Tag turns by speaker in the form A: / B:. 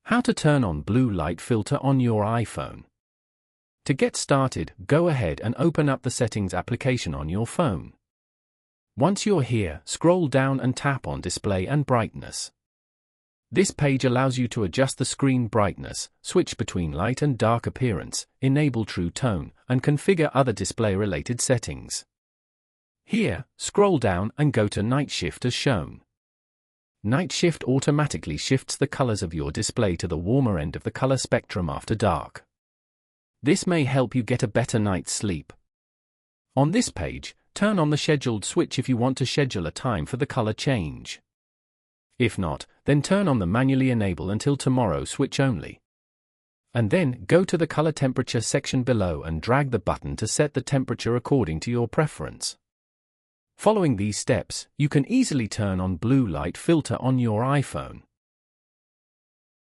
A: How to turn on blue light filter on your iPhone. To get started, go ahead and open up the Settings application on your phone. Once you're here, scroll down and tap on Display and Brightness. This page allows you to adjust the screen brightness, switch between light and dark appearance, enable True Tone, and configure other display-related settings. Here, scroll down and go to Night Shift as shown. Night Shift automatically shifts the colors of your display to the warmer end of the color spectrum after dark. This may help you get a better night's sleep. On this page, turn on the scheduled switch if you want to schedule a time for the color change. If not, then turn on the manually enable until tomorrow switch only. And then go to the color temperature section below and drag the button to set the temperature according to your preference. Following these steps, you can easily turn on blue light filter on your iPhone.